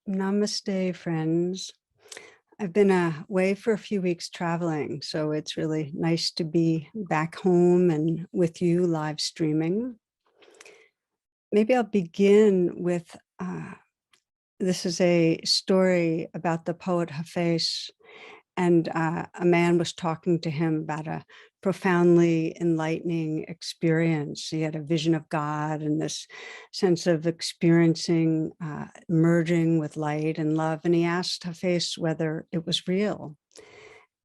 Namaste, friends. I've been away for a few weeks traveling, so it's really nice to be back home and with you live streaming. Maybe I'll begin with this is a story about the poet Hafez, and a man was talking to him about a profoundly enlightening experience. He had a vision of God and this sense of experiencing, merging with light and love. And he asked Hafez whether it was real.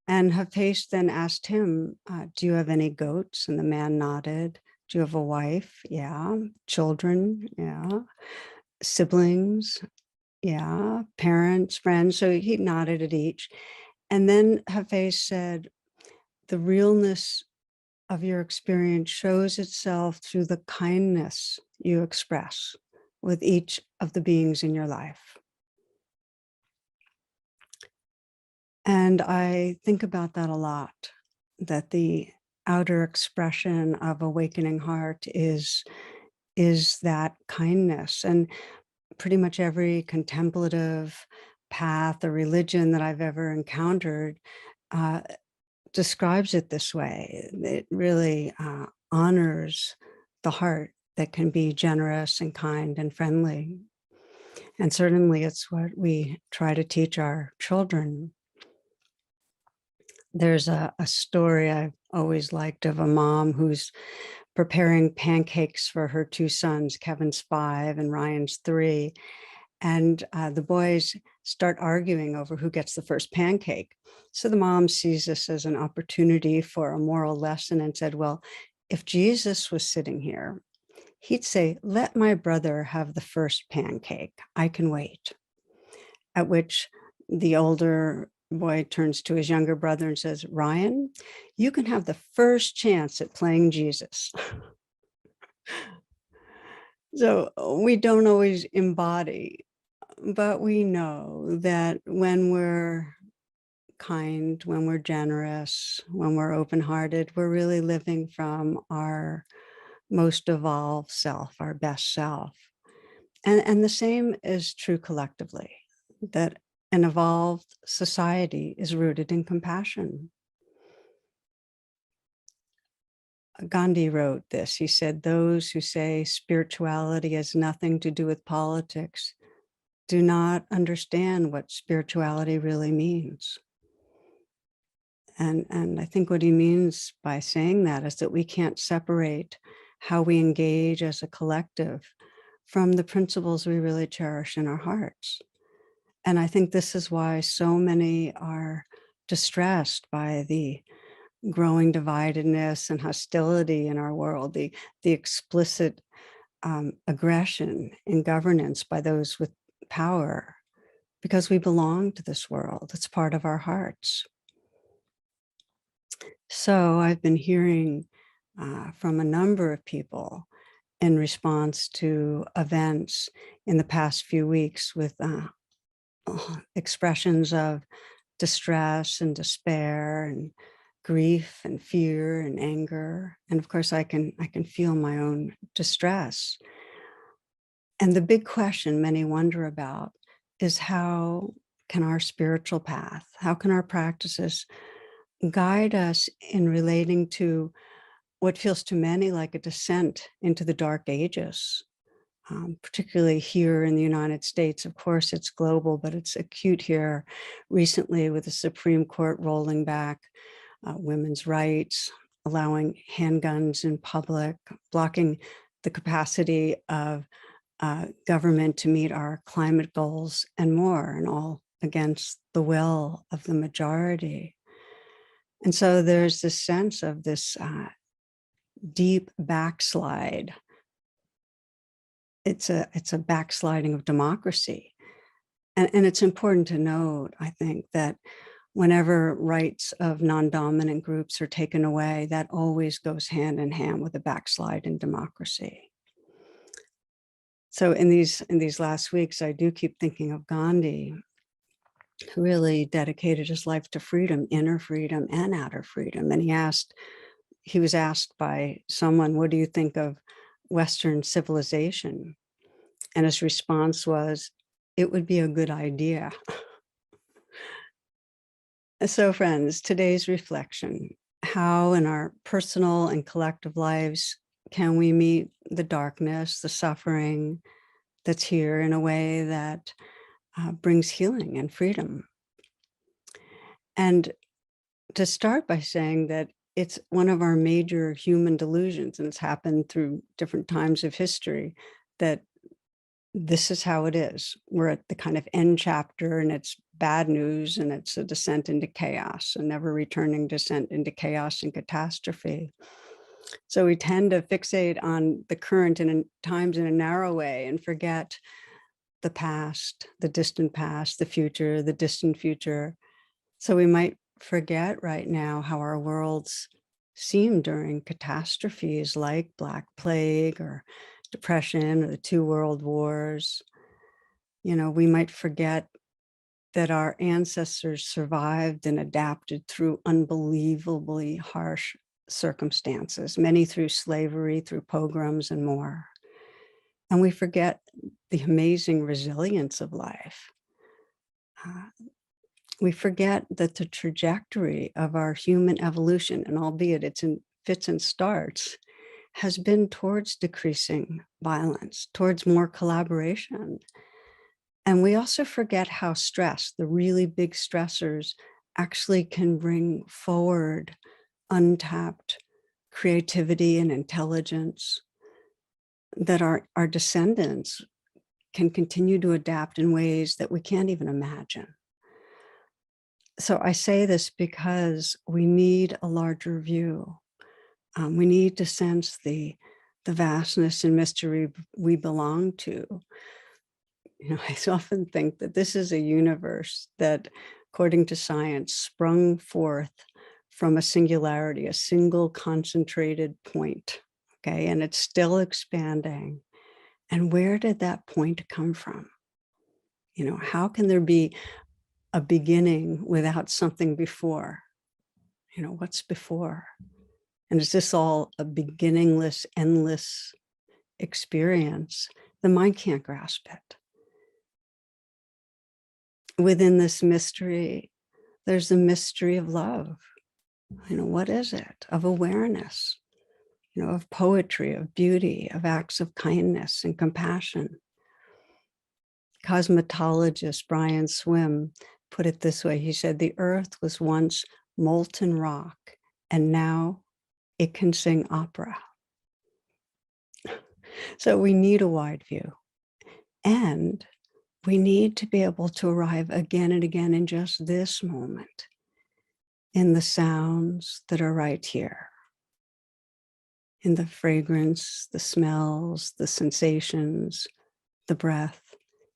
And Hafez then asked him, do you have any goats? And the man nodded. Do you have a wife? Yeah. Children? Yeah. Siblings? Yeah. Parents, friends? So he nodded at each. And then Hafez said, the realness of your experience shows itself through the kindness you express with each of the beings in your life. And I think about that a lot, that the outer expression of awakening heart is that kindness. And pretty much every contemplative path or religion that I've ever encountered uh, describes it this way. It really honors the heart that can be generous and kind and friendly. And certainly it's what we try to teach our children. There's a story I've always liked of a mom who's preparing pancakes for her two sons. Kevin's 5 and Ryan's 3. And the boys start arguing over who gets the first pancake. So the mom sees this as an opportunity for a moral lesson and said, well, if Jesus was sitting here, he'd say, let my brother have the first pancake. I can wait. At which the older boy turns to his younger brother and says, Ryan, you can have the first chance at playing Jesus. So we don't always embody, but we know that when we're kind, when we're generous, when we're open-hearted, we're really living from our most evolved self, our best self. And the same is true collectively, that an evolved society is rooted in compassion. Gandhi wrote this. He said, those who say spirituality has nothing to do with politics do not understand what spirituality really means. And I think what he means by saying that is that we can't separate how we engage as a collective from the principles we really cherish in our hearts. And I think this is why so many are distressed by the growing dividedness and hostility in our world, the explicit aggression in governance by those with power, because we belong to this world. It's part of our hearts. So I've been hearing from a number of people in response to events in the past few weeks with expressions of distress and despair and grief and fear and anger. And of course, I can feel my own distress. And the big question many wonder about is how can our spiritual path, how can our practices guide us in relating to what feels to many like a descent into the dark ages, particularly here in the United States. Of course, it's global, but it's acute here recently with the Supreme Court rolling back women's rights, allowing handguns in public, blocking the capacity of government to meet our climate goals and more, and all against the will of the majority. And so there's this sense of this deep backslide. It's a backsliding of democracy. And it's important to note, I think, that whenever rights of non-dominant groups are taken away, that always goes hand in hand with a backslide in democracy. So in these last weeks, I do keep thinking of Gandhi, who really dedicated his life to freedom, inner freedom and outer freedom. And he was asked by someone, what do you think of Western civilization? And his response was, it would be a good idea. So friends, today's reflection: how in our personal and collective lives can we meet the darkness, the suffering that's here in a way that brings healing and freedom? And to start by saying that it's one of our major human delusions, and it's happened through different times of history, that this is how it is. We're at the kind of end chapter, and it's bad news, and it's a descent into chaos, a never returning descent into chaos and catastrophe. So we tend to fixate on the current and in times in a narrow way and forget the past, the distant past, the future, the distant future. So we might forget right now how our worlds seem during catastrophes like Black Plague or Depression or the 2 world wars. We might forget that our ancestors survived and adapted through unbelievably harsh circumstances, many through slavery, through pogroms, and more. And we forget the amazing resilience of life. We forget that the trajectory of our human evolution, and albeit it's in fits and starts, has been towards decreasing violence, towards more collaboration. And we also forget how stress, the really big stressors, actually can bring forward untapped creativity and intelligence, that our descendants can continue to adapt in ways that we can't even imagine. So I say this because we need a larger view. We need to sense the vastness and mystery we belong to. I often think that this is a universe that, according to science, sprung forth from a singularity, a single concentrated point, okay? And it's still expanding. And where did that point come from? How can there be a beginning without something before? What's before? And is this all a beginningless, endless experience? The mind can't grasp it. Within this mystery, there's the mystery of love. What is it? Of awareness, of poetry, of beauty, of acts of kindness and compassion. Cosmetologist Brian Swim put it this way. He said, the earth was once molten rock, and now it can sing opera. So we need a wide view, and we need to be able to arrive again and again in just this moment, in the sounds that are right here, in the fragrance, the smells, the sensations, the breath.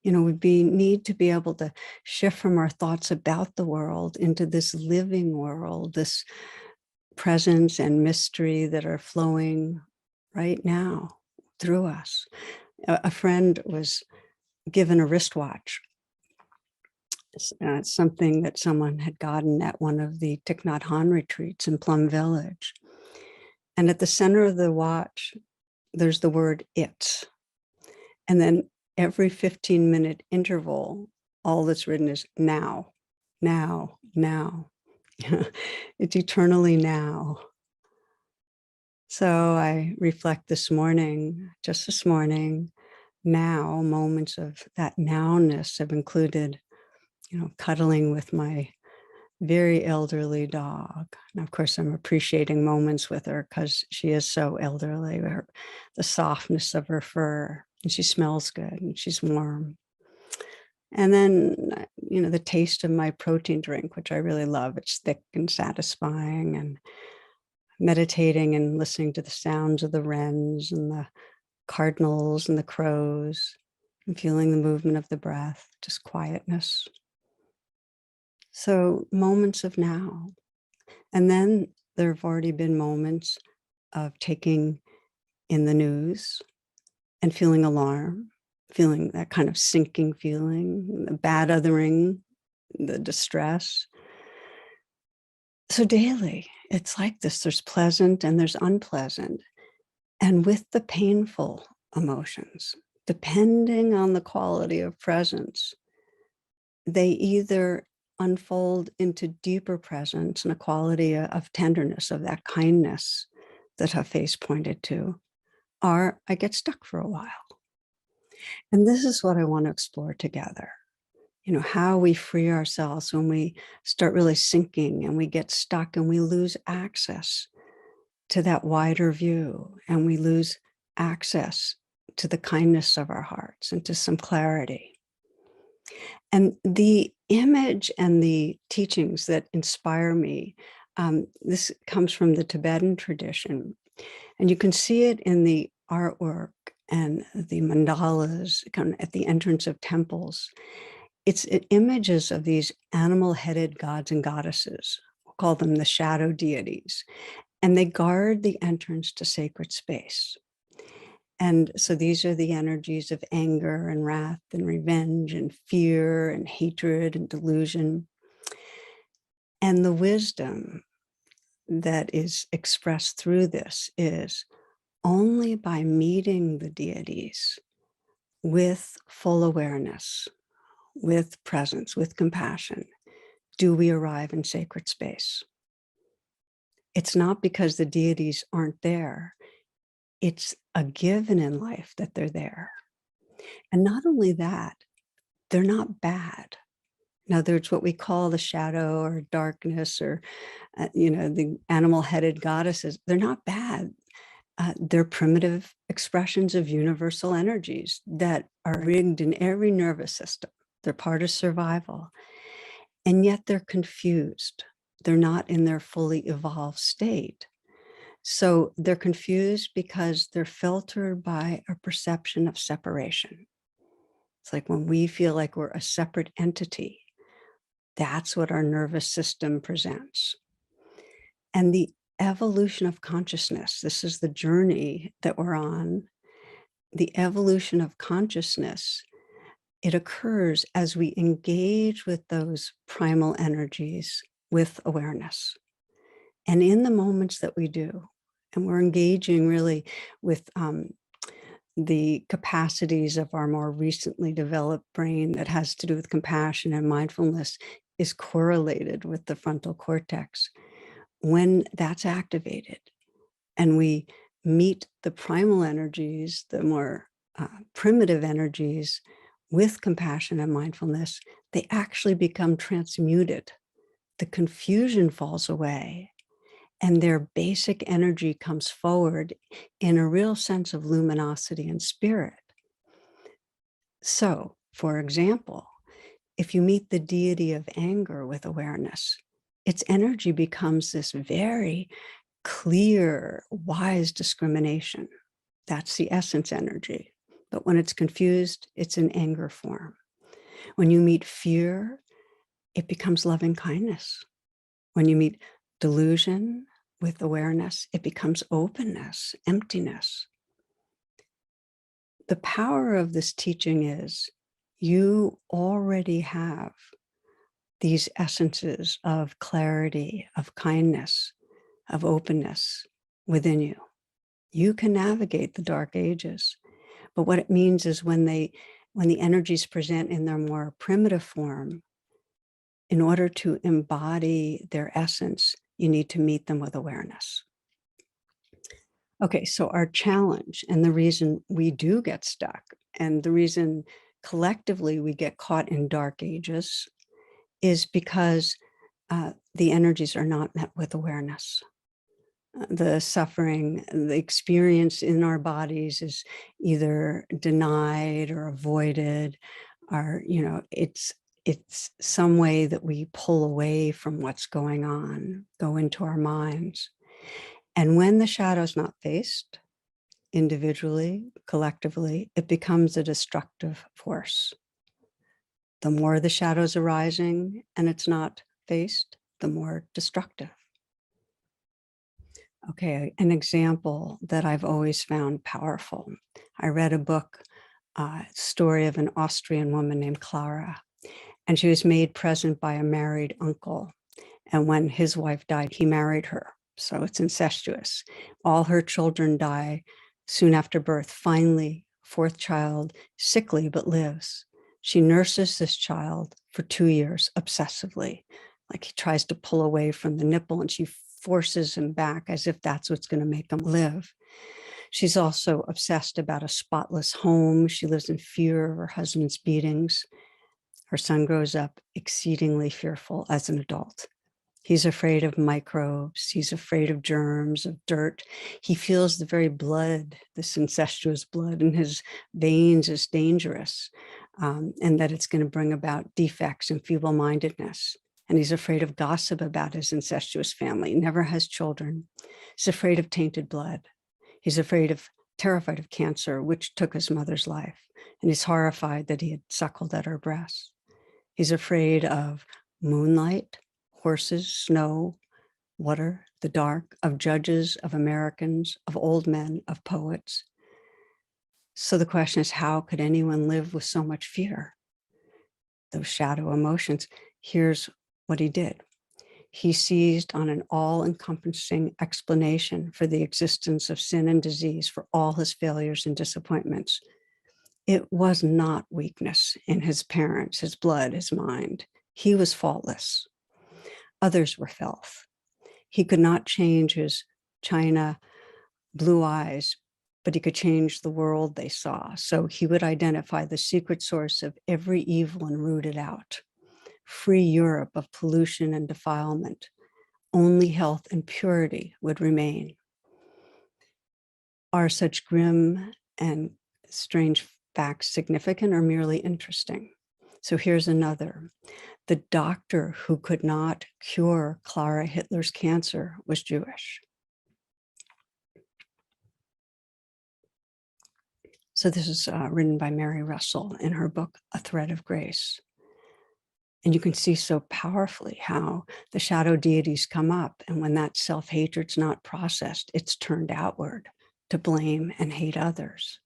We need to be able to shift from our thoughts about the world into this living world, this presence and mystery that are flowing right now through us. A friend was given a wristwatch. It's something that someone had gotten at one of the Thich Nhat Hanh retreats in Plum Village. And at the center of the watch, there's the word "it." And then every 15-minute interval, all that's written is now, now, now. It's eternally now. So I reflect this morning, just this morning, now, moments of that nowness have included, cuddling with my very elderly dog. And of course, I'm appreciating moments with her because she is so elderly, the softness of her fur, and she smells good and she's warm. And then, the taste of my protein drink, which I really love. It's thick and satisfying, and meditating and listening to the sounds of the wrens and the cardinals and the crows, and feeling the movement of the breath, just quietness. So moments of now. And then there have already been moments of taking in the news and feeling alarm, feeling that kind of sinking feeling, the bad othering, the distress. So daily, it's like this. There's pleasant and there's unpleasant. And with the painful emotions, depending on the quality of presence, they either unfold into deeper presence and a quality of tenderness, of that kindness that Hafiz pointed to, or I get stuck for a while. And this is what I want to explore together. How we free ourselves when we start really sinking and we get stuck and we lose access to that wider view, and we lose access to the kindness of our hearts and to some clarity. And the image and the teachings that inspire me, this comes from the Tibetan tradition. And you can see it in the artwork and the mandalas kind of at the entrance of temples. It's images of these animal-headed gods and goddesses. We'll call them the shadow deities. And they guard the entrance to sacred space. And so these are the energies of anger and wrath and revenge and fear and hatred and delusion. And the wisdom that is expressed through this is only by meeting the deities with full awareness, with presence, with compassion, do we arrive in sacred space. It's not because the deities aren't there. It's a given in life that they're there. And not only that, they're not bad. In other words, what we call the shadow or darkness or, the animal-headed goddesses, they're not bad. They're primitive expressions of universal energies that are rigged in every nervous system. They're part of survival. And yet they're confused. They're not in their fully evolved state. So they're confused because they're filtered by a perception of separation. It's like when we feel like we're a separate entity, that's what our nervous system presents. And the evolution of consciousness, this is the journey that we're on. The evolution of consciousness, it occurs as we engage with those primal energies with awareness. And in the moments that we do, and we're engaging really with the capacities of our more recently developed brain that has to do with compassion and mindfulness is correlated with the frontal cortex. When that's activated and we meet the primal energies, the more primitive energies with compassion and mindfulness, they actually become transmuted. The confusion falls away and their basic energy comes forward in a real sense of luminosity and spirit. So, for example, if you meet the deity of anger with awareness, its energy becomes this very clear, wise discrimination. That's the essence energy. But when it's confused, it's in anger form. When you meet fear, it becomes loving kindness. When you meet delusion with awareness, it becomes openness, emptiness. The power of this teaching is you already have these essences of clarity, of kindness, of openness within you. You can navigate the dark ages. But what it means is when the energies present in their more primitive form, in order to embody their essence, you need to meet them with awareness. Okay, so our challenge and the reason we do get stuck and the reason collectively we get caught in dark ages is because the energies are not met with awareness. The suffering, the experience in our bodies is either denied or avoided, or, it's some way that we pull away from what's going on, go into our minds. And when the shadow's not faced, individually, collectively, it becomes a destructive force. The more the shadow's arising and it's not faced, the more destructive. Okay, an example that I've always found powerful. I read a book, story of an Austrian woman named Clara, and she was made present by a married uncle. And when his wife died, he married her. So it's incestuous. All her children die soon after birth. Finally, fourth child, sickly, but lives. She nurses this child for 2 years obsessively. Like he tries to pull away from the nipple and she forces him back as if that's what's going to make him live. She's also obsessed about a spotless home. She lives in fear of her husband's beatings. Her son grows up exceedingly fearful as an adult. He's afraid of microbes. He's afraid of germs, of dirt. He feels the very blood, this incestuous blood in his veins is dangerous, and that it's going to bring about defects and feeble-mindedness. And he's afraid of gossip about his incestuous family. He never has children. He's afraid of tainted blood. He's terrified of cancer, which took his mother's life. And he's horrified that he had suckled at her breast. He's afraid of moonlight, horses, snow, water, the dark, of judges, of Americans, of old men, of poets. So the question is, how could anyone live with so much fear? Those shadow emotions. Here's what he did. He seized on an all-encompassing explanation for the existence of sin and disease, for all his failures and disappointments. It was not weakness in his parents, his blood, his mind. He was faultless. Others were filth. He could not change his china blue eyes, but he could change the world they saw. So he would identify the secret source of every evil and root it out. Free Europe of pollution and defilement. Only health and purity would remain. Are such grim and strange facts significant or merely interesting? So here's another. The doctor who could not cure Clara Hitler's cancer was Jewish. So this is written by Mary Russell in her book, A Thread of Grace. And you can see so powerfully how the shadow deities come up. And when that self-hatred's not processed, it's turned outward to blame and hate others.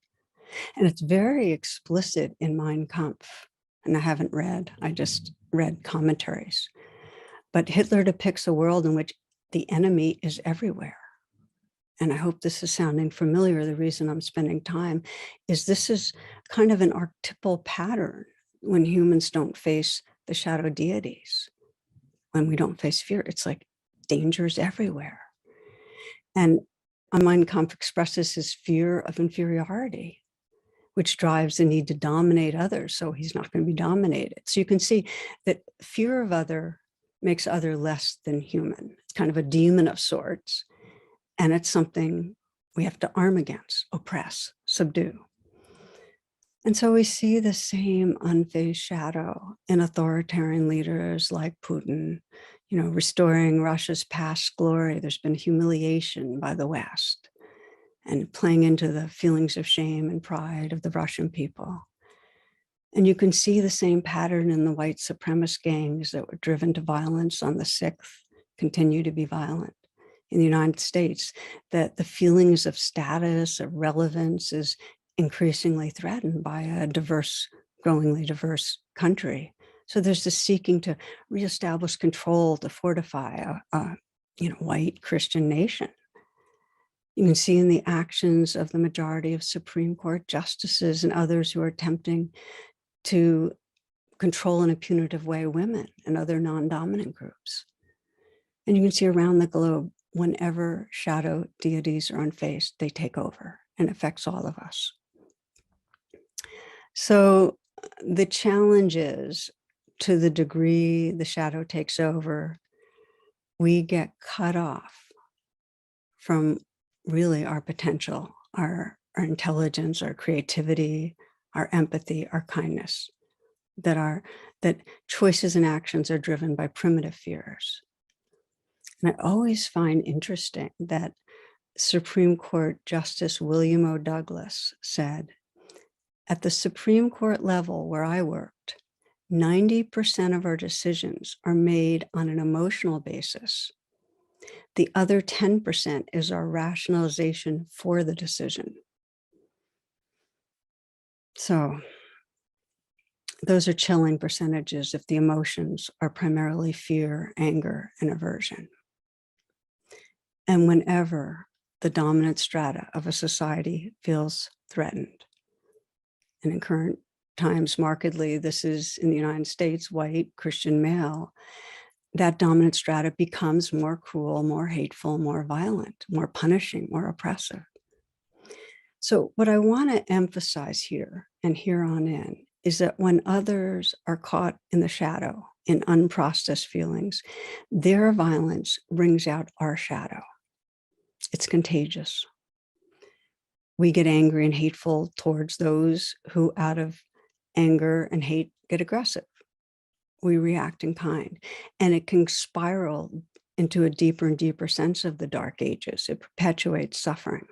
And it's very explicit in Mein Kampf. And I haven't read, I just read commentaries. But Hitler depicts a world in which the enemy is everywhere. And I hope this is sounding familiar. The reason I'm spending time is this is kind of an archetypal pattern when humans don't face the shadow deities. When we don't face fear, it's like dangers everywhere. And Mein Kampf expresses his fear of inferiority, which drives the need to dominate others, so he's not going to be dominated. So you can see that fear of other makes other less than human. It's kind of a demon of sorts, and it's something we have to arm against, oppress, subdue. And so we see the same unfazed shadow in authoritarian leaders like Putin, restoring Russia's past glory. There's been humiliation by the West and playing into the feelings of shame and pride of the Russian people. And you can see the same pattern in the white supremacist gangs that were driven to violence on the 6th, continue to be violent. In the United States, that the feelings of status, of relevance is increasingly threatened by a diverse, growingly diverse country. So there's this seeking to reestablish control, to fortify a white Christian nation. You can see in the actions of the majority of Supreme Court justices and others who are attempting to control in a punitive way women and other non-dominant groups. And you can see around the globe, whenever shadow deities are unfaced, they take over and affects all of us. So the challenge is, to the degree the shadow takes over, we get cut off from really our potential, our intelligence, our creativity, our empathy, our kindness, that choices and actions are driven by primitive fears. And I always find interesting that Supreme Court Justice William O. Douglas said, at the Supreme Court level where I worked, 90% of our decisions are made on an emotional basis. The other 10% is our rationalization for the decision. So those are chilling percentages if the emotions are primarily fear, anger, and aversion. And whenever the dominant strata of a society feels threatened, and in current times markedly, this is in the United States, white Christian male, that dominant strata becomes more cruel, more hateful, more violent, more punishing, more oppressive. So what I want to emphasize here and here on in is that when others are caught in the shadow, in unprocessed feelings, their violence brings out our shadow. It's contagious. We get angry and hateful towards those who, out of anger and hate, get aggressive. We react in kind, and it can spiral into a deeper and deeper sense of the dark ages. It perpetuates suffering.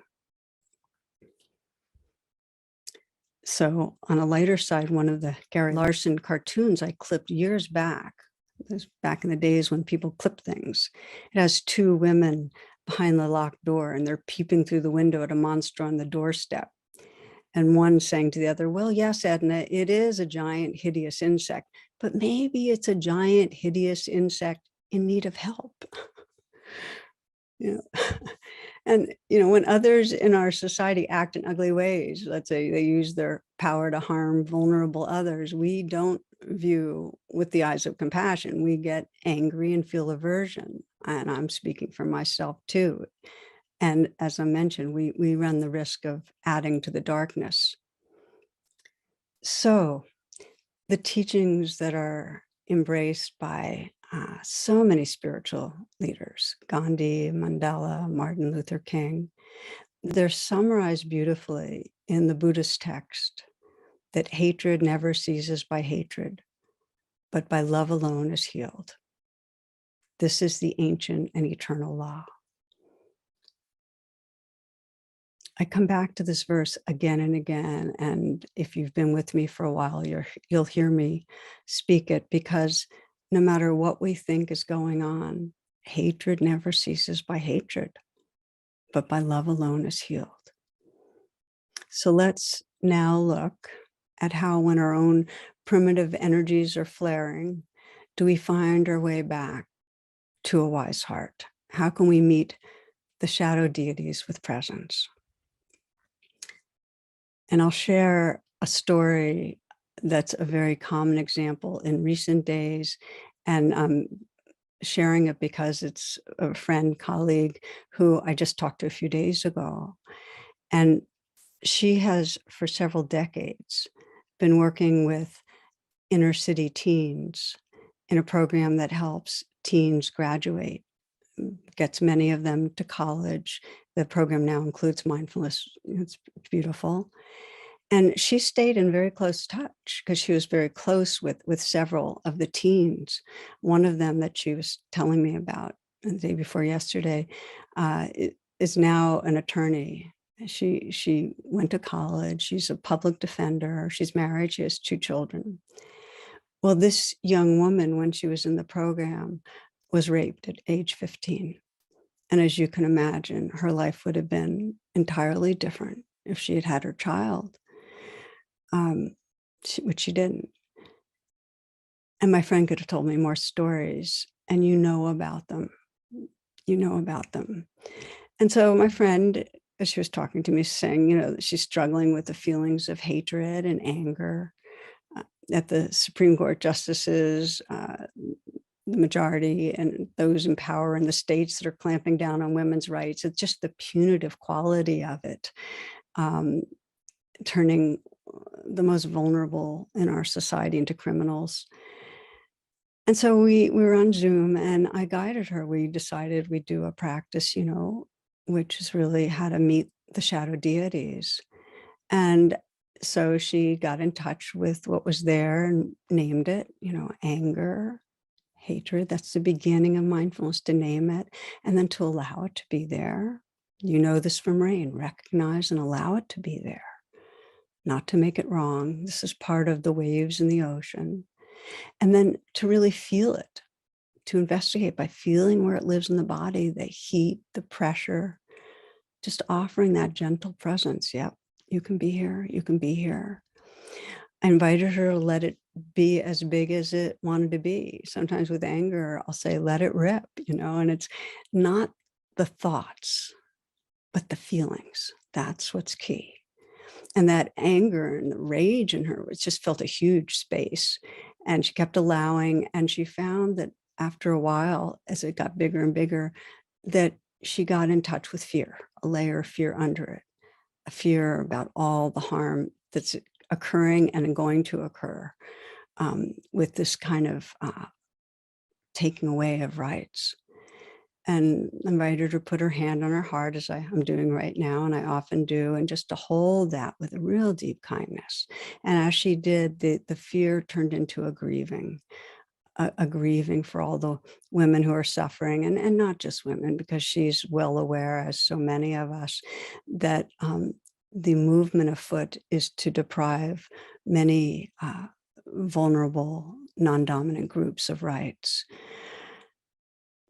So on a lighter side, one of the Gary Larson cartoons I clipped years back, this back in the days when people clip things, it has two women behind the locked door and they're peeping through the window at a monster on the doorstep. And one saying to the other, well, yes, Edna, it is a giant, hideous insect, but maybe it's a giant, hideous insect in need of help. You know, and when others in our society act in ugly ways, let's say they use their power to harm vulnerable others, we don't view with the eyes of compassion. We get angry and feel aversion. And I'm speaking for myself too. And as I mentioned, we run the risk of adding to the darkness. So the teachings that are embraced by so many spiritual leaders, Gandhi, Mandela, Martin Luther King, they're summarized beautifully in the Buddhist text that hatred never ceases by hatred, but by love alone is healed. This is the ancient and eternal law. I come back to this verse again and again, and if you've been with me for a while, you'll hear me speak it, because no matter what we think is going on, hatred never ceases by hatred, but by love alone is healed. So let's now look at how, when our own primitive energies are flaring, do we find our way back to a wise heart? How can we meet the shadow deities with presence? And I'll share a story that's a very common example in recent days. And I'm sharing it because it's a friend, colleague who I just talked to a few days ago. And she has, for several decades, been working with inner city teens in a program that helps teens graduate, gets many of them to college. The program now includes mindfulness. It's beautiful. And she stayed in very close touch because she was very close with several of the teens. One of them that she was telling me about the day before yesterday is now an attorney. She went to college. She's a public defender. She's married. She has 2 children. Well, this young woman, when she was in the program, was raped at age 15. And as you can imagine, her life would have been entirely different if she had had her child. Which she didn't. And my friend could have told me more stories, and you know about them. You know about them. And so my friend, as she was talking to me, saying, she's struggling with the feelings of hatred and anger at the Supreme Court justices, the majority, and those in power in the states that are clamping down on women's rights. It's just the punitive quality of it, turning the most vulnerable in our society into criminals. And so we were on Zoom, and I guided her. We decided we'd do a practice, which is really how to meet the shadow deities. And so she got in touch with what was there and named it, anger, hatred. That's the beginning of mindfulness, to name it, and then to allow it to be there. You know this from Rain, recognize and allow it to be there, not to make it wrong. This is part of the waves in the ocean. And then to really feel it, to investigate by feeling where it lives in the body, the heat, the pressure, just offering that gentle presence. Yep, you can be here, you can be here. I invited her to let it be as big as it wanted to be. Sometimes with anger, I'll say, let it rip, and it's not the thoughts, but the feelings. That's what's key. And that anger and the rage in her, it just felt a huge space. And she kept allowing, and she found that after a while, as it got bigger and bigger, that she got in touch with fear, a layer of fear under it, a fear about all the harm that's occurring and going to occur with this kind of taking away of rights. And invited her to put her hand on her heart, as I'm doing right now, and I often do, and just to hold that with a real deep kindness. And as she did, the fear turned into a grieving for all the women who are suffering, and not just women, because she's well aware, as so many of us, that the movement afoot is to deprive many vulnerable, non-dominant groups of rights.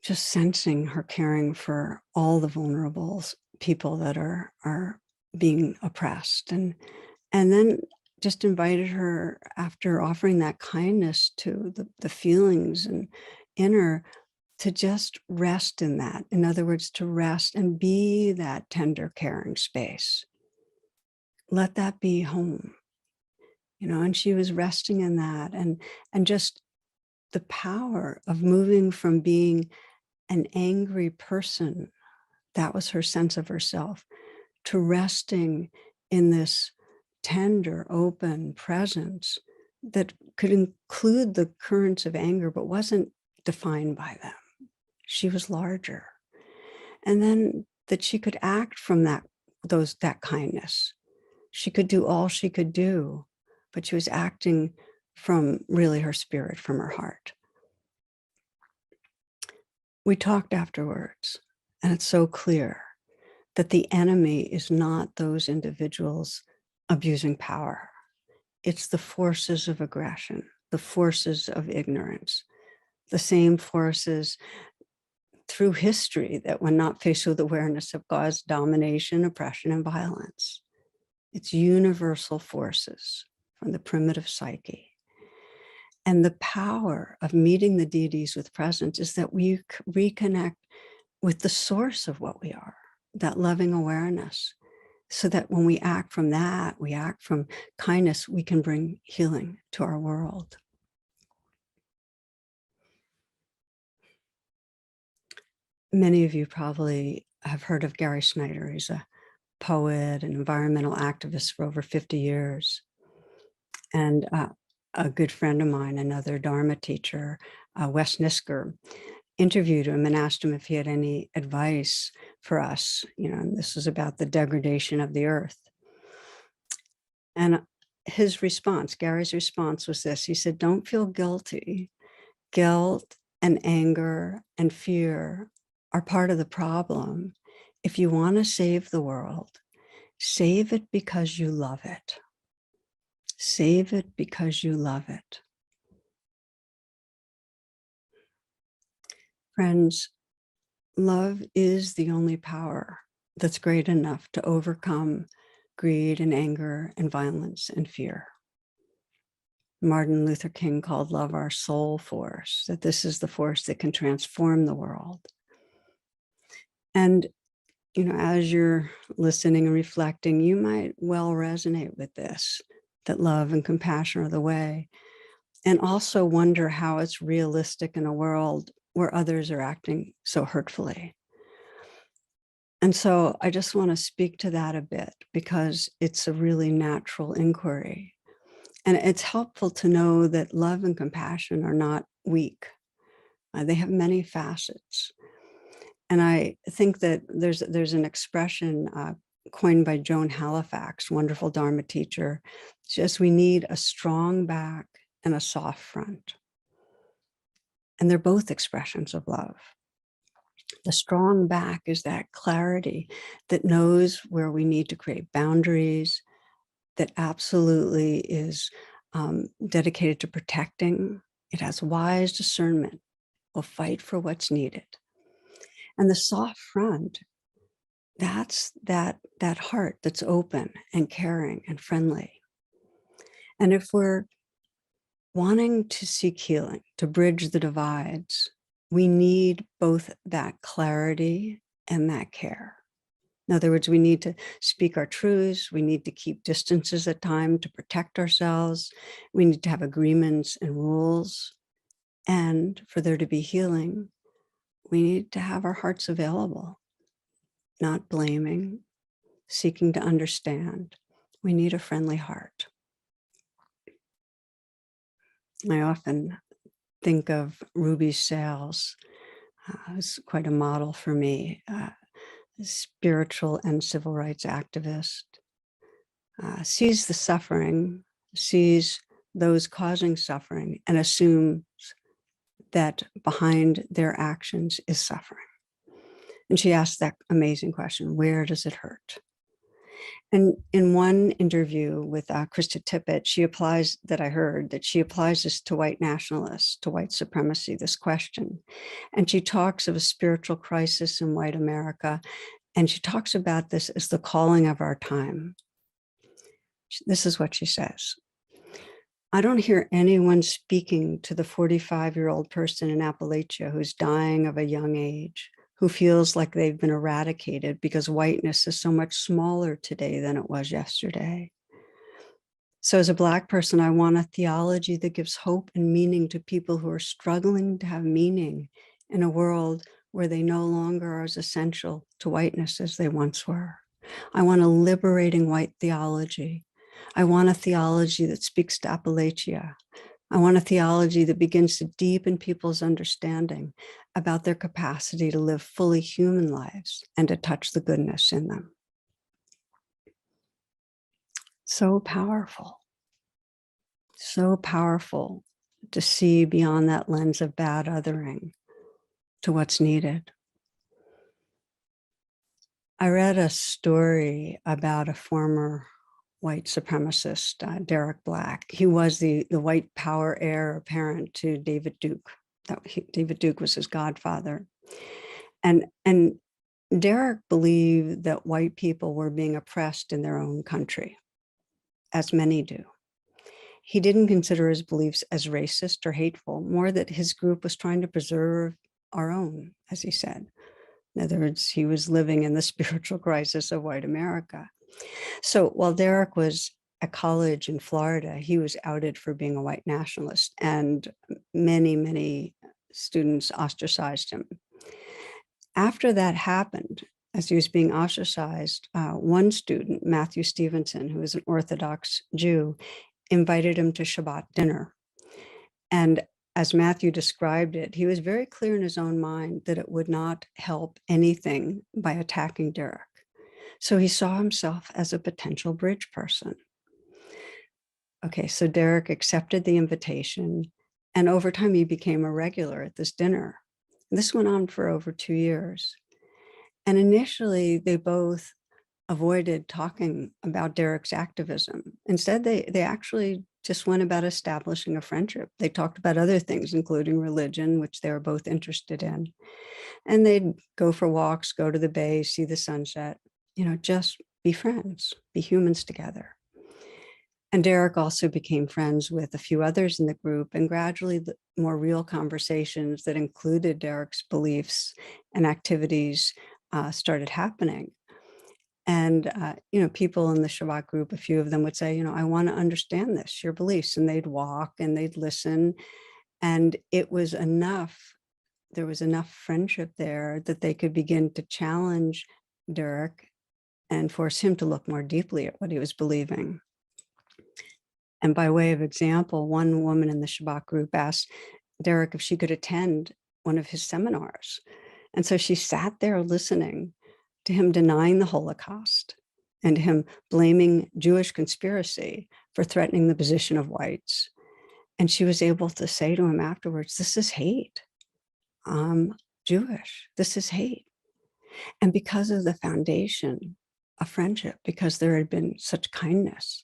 Just sensing her caring for all the vulnerable people that are being oppressed. And then just invited her, after offering that kindness to the feelings and inner, to just rest in that. In other words, to rest and be that tender, caring space. Let that be home, and she was resting in that, and just the power of moving from being an angry person, that was her sense of herself, to resting in this tender, open presence that could include the currents of anger, but wasn't defined by them. She was larger. And then that she could act from that kindness. She could do all she could do, but she was acting from really her spirit, from her heart. We talked afterwards, and it's so clear that the enemy is not those individuals abusing power. It's the forces of aggression, the forces of ignorance, the same forces through history that, when not faced with awareness, have caused domination, oppression, and violence. It's universal forces from the primitive psyche. And the power of meeting the deities with presence is that we reconnect with the source of what we are, that loving awareness, so that when we act from that, we act from kindness, we can bring healing to our world. Many of you probably have heard of Gary Snyder. He's a poet and environmental activist for over 50 years. And a good friend of mine, another Dharma teacher, Wes Nisker, interviewed him and asked him if he had any advice for us. And this is about the degradation of the earth. And his response, Gary's response, was this. He said, don't feel guilty. Guilt and anger and fear are part of the problem. If you want to save the world, save it because you love it. Save it because you love it. Friends, love is the only power that's great enough to overcome greed and anger and violence and fear. Martin Luther King called love our soul force, that this is the force that can transform the world. And, as you're listening and reflecting, you might well resonate with this, that love and compassion are the way, and also wonder how it's realistic in a world where others are acting so hurtfully. And so I just want to speak to that a bit, because it's a really natural inquiry. And it's helpful to know that love and compassion are not weak. They have many facets. And I think that there's an expression coined by Joan Halifax, wonderful Dharma teacher. It's just, we need a strong back and a soft front. And they're both expressions of love. The strong back is that clarity that knows where we need to create boundaries, that absolutely is dedicated to protecting. It has wise discernment, will fight for what's needed. And the soft front, that's that heart that's open and caring and friendly. And if we're wanting to seek healing, to bridge the divides, we need both that clarity and that care. In other words, we need to speak our truths. We need to keep distances at times to protect ourselves. We need to have agreements and rules. And for there to be healing, we need to have our hearts available, not blaming, seeking to understand. We need a friendly heart. I often think of Ruby Sales, who's quite a model for me, spiritual and civil rights activist, sees the suffering, sees those causing suffering, and assumes that behind their actions is suffering. And she asks that amazing question, where does it hurt? And in one interview with Krista Tippett, she applies this to white nationalists, to white supremacy, this question. And she talks of a spiritual crisis in white America. And she talks about this as the calling of our time. This is what she says. I don't hear anyone speaking to the 45-year-old person in Appalachia who's dying of a young age, who feels like they've been eradicated because whiteness is so much smaller today than it was yesterday. So as a Black person, I want a theology that gives hope and meaning to people who are struggling to have meaning in a world where they no longer are as essential to whiteness as they once were. I want a liberating white theology. I want a theology that speaks to Appalachia. I want a theology that begins to deepen people's understanding about their capacity to live fully human lives and to touch the goodness in them. So powerful to see beyond that lens of bad othering to what's needed. I read a story about a former white supremacist, Derek Black. He was the white power heir apparent to David Duke. David Duke was his godfather. And Derek believed that white people were being oppressed in their own country, as many do. He didn't consider his beliefs as racist or hateful, more that his group was trying to preserve our own, as he said. In other words, he was living in the spiritual crisis of white America. So while Derek was at college in Florida, he was outed for being a white nationalist, and many students ostracized him. After that happened, as he was being ostracized, one student, Matthew Stevenson, who was an Orthodox Jew, invited him to Shabbat dinner. And as Matthew described it, he was very clear in his own mind that it would not help anything by attacking Derek. So he saw himself as a potential bridge person. Okay, so Derek accepted the invitation, and over time he became a regular at this dinner. And this went on for over 2 years. And initially they both avoided talking about Derek's activism. Instead, they actually just went about establishing a friendship. They talked about other things, including religion, which they were both interested in. And they'd go for walks, go to the bay, see the sunset, just be friends, be humans together. And Derek also became friends with a few others in the group, and gradually the more real conversations that included Derek's beliefs and activities started happening. And, people in the Shabbat group, a few of them would say, I want to understand this, your beliefs. And they'd walk and they'd listen. And it was enough, there was enough friendship there that they could begin to challenge Derek and force him to look more deeply at what he was believing. And by way of example, one woman in the Shabbat group asked Derek if she could attend one of his seminars. And so she sat there listening to him denying the Holocaust and him blaming Jewish conspiracy for threatening the position of whites. And she was able to say to him afterwards, this is hate. I'm Jewish. This is hate. And because of the foundation of friendship, because there had been such kindness,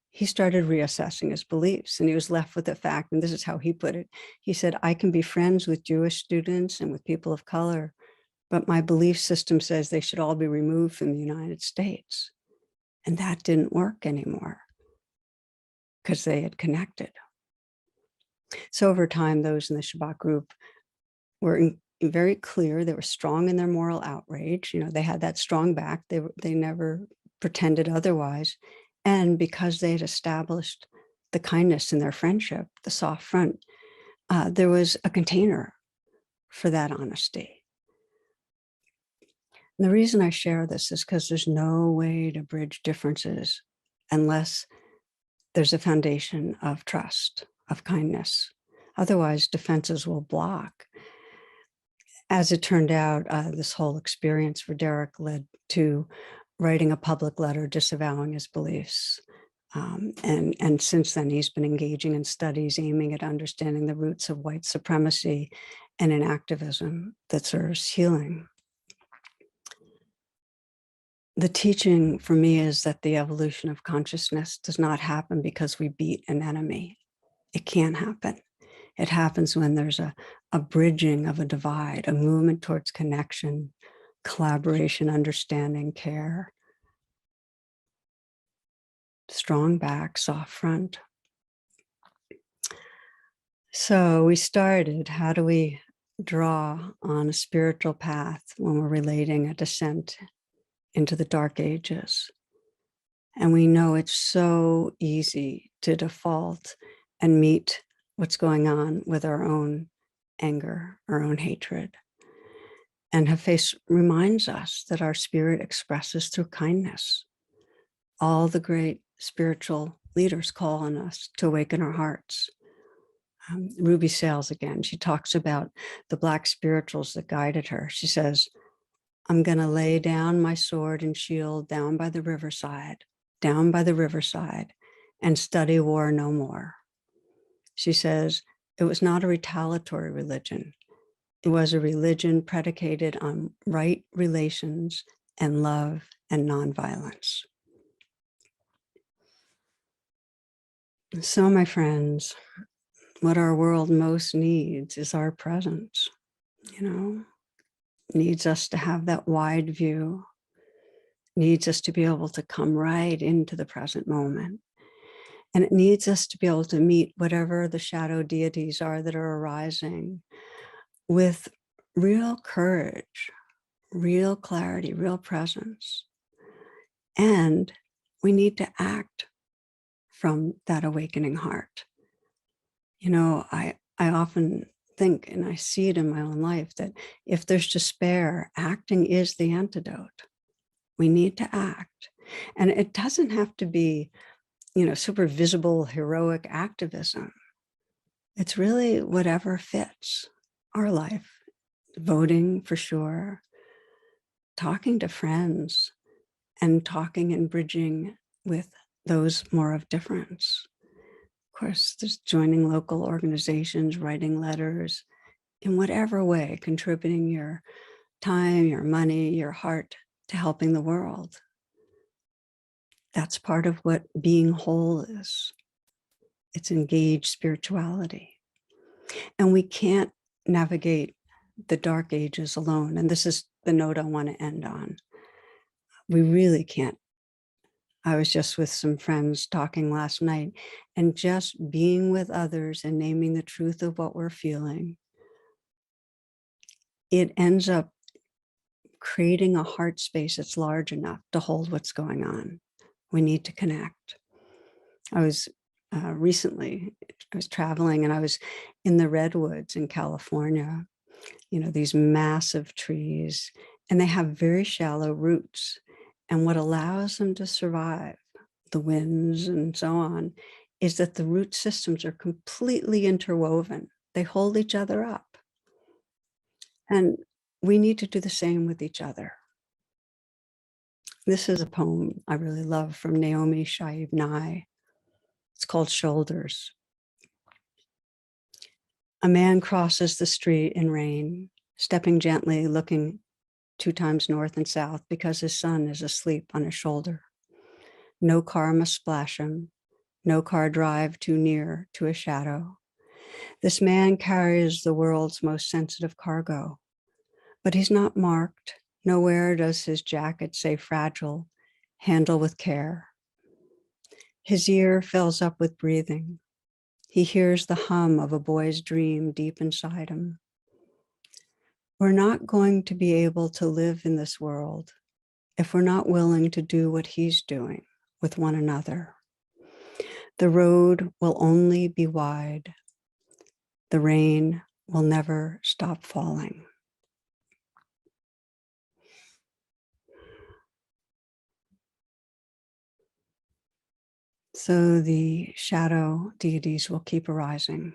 he started reassessing his beliefs, and he was left with the fact, and this is how he put it. He said, I can be friends with Jewish students and with people of color, but my belief system says they should all be removed from the United States. And that didn't work anymore because they had connected. So over time, those in the Shabbat group were very clear. They were strong in their moral outrage. They had that strong back. They never pretended otherwise. And because they had established the kindness in their friendship, the soft front, there was a container for that honesty. And the reason I share this is because there's no way to bridge differences unless there's a foundation of trust, of kindness. Otherwise, defenses will block. As it turned out, this whole experience for Derek led to writing a public letter disavowing his beliefs. And since then, he's been engaging in studies aiming at understanding the roots of white supremacy and in activism that serves healing. The teaching for me is that the evolution of consciousness does not happen because we beat an enemy. It can't happen. It happens when there's a bridging of a divide, a movement towards connection, collaboration, understanding, care. Strong back, soft front. So we started, how do we draw on a spiritual path when we're relating a descent into the dark ages? And we know it's so easy to default and meet what's going on with our own anger, our own hatred. And Hafez reminds us that our spirit expresses through kindness. All the great spiritual leaders call on us to awaken our hearts. Ruby Sales again, she talks about the Black spirituals that guided her. She says, I'm going to lay down my sword and shield down by the riverside, and study war no more. She says, it was not a retaliatory religion. It was a religion predicated on right relations and love and nonviolence. So, my friends, what our world most needs is our presence, needs us to have that wide view, needs us to be able to come right into the present moment. And it needs us to be able to meet whatever the shadow deities are that are arising with real courage, real clarity, real presence. And we need to act from that awakening heart. I often think, and I see it in my own life, that if there's despair, acting is the antidote. We need to act. And it doesn't have to be, super visible, heroic activism. It's really whatever fits our life. Voting for sure, talking to friends, and talking and bridging with those more of difference. Of course, there's joining local organizations, writing letters, in whatever way, contributing your time, your money, your heart to helping the world. That's part of what being whole is. It's engaged spirituality. And we can't navigate the dark ages alone. And this is the note I want to end on. We really can't. I was just with some friends talking last night, and just being with others and naming the truth of what we're feeling, it ends up creating a heart space that's large enough to hold what's going on. We need to connect. I was traveling, and I was in the redwoods in California, these massive trees, and they have very shallow roots. And what allows them to survive the winds and so on is that the root systems are completely interwoven. They hold each other up. And we need to do the same with each other. This is a poem I really love from Naomi Shaiv Nye. It's called Shoulders. A man crosses the street in rain, stepping gently, looking 2 times north and south because his son is asleep on his shoulder. No car must splash him. No car drive too near to a shadow. This man carries the world's most sensitive cargo, but he's not marked. Nowhere does his jacket say fragile, handle with care. His ear fills up with breathing. He hears the hum of a boy's dream deep inside him. We're not going to be able to live in this world if we're not willing to do what he's doing with one another. The road will only be wide. The rain will never stop falling. So the shadow deities will keep arising.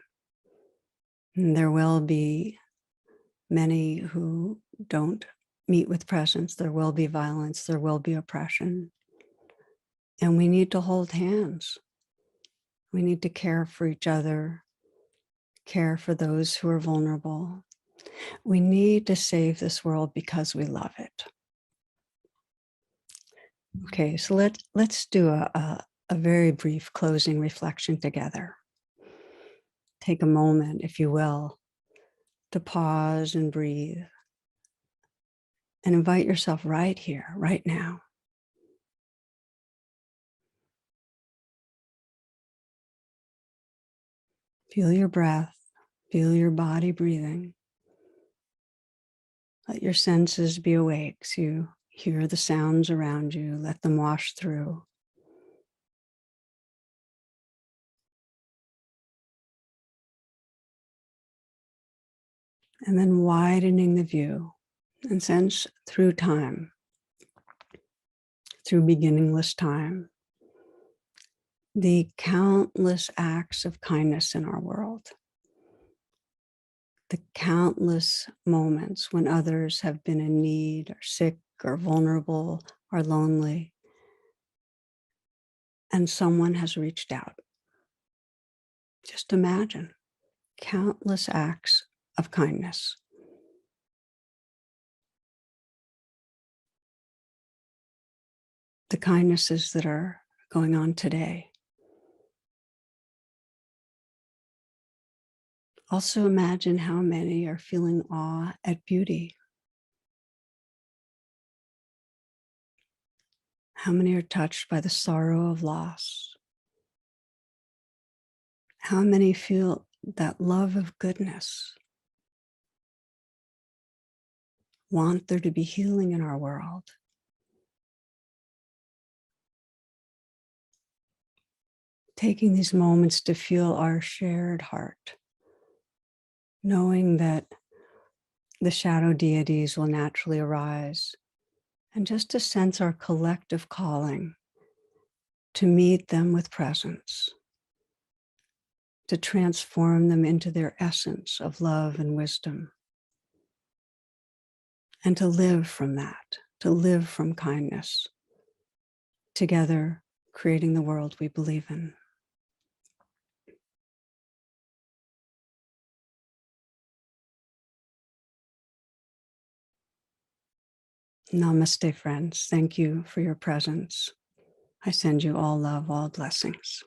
And there will be many who don't meet with presence. There will be violence. There will be oppression. And we need to hold hands. We need to care for each other, care for those who are vulnerable. We need to save this world because we love it. Okay, so let's do a very brief closing reflection together. Take a moment, if you will, to pause and breathe and invite yourself right here, right now. Feel your breath, feel your body breathing. Let your senses be awake so you hear the sounds around you, let them wash through. And then widening the view and sense through time, through beginningless time, the countless acts of kindness in our world, the countless moments when others have been in need or sick or vulnerable or lonely, and someone has reached out. Just imagine countless acts of kindness. The kindnesses that are going on today. Also imagine how many are feeling awe at beauty. How many are touched by the sorrow of loss? How many feel that love of goodness? Want there to be healing in our world? Taking these moments to feel our shared heart, knowing that the shadow deities will naturally arise, and just to sense our collective calling to meet them with presence, to transform them into their essence of love and wisdom, and to live from that, to live from kindness, together creating the world we believe in. Namaste, friends. Thank you for your presence. I send you all love, all blessings.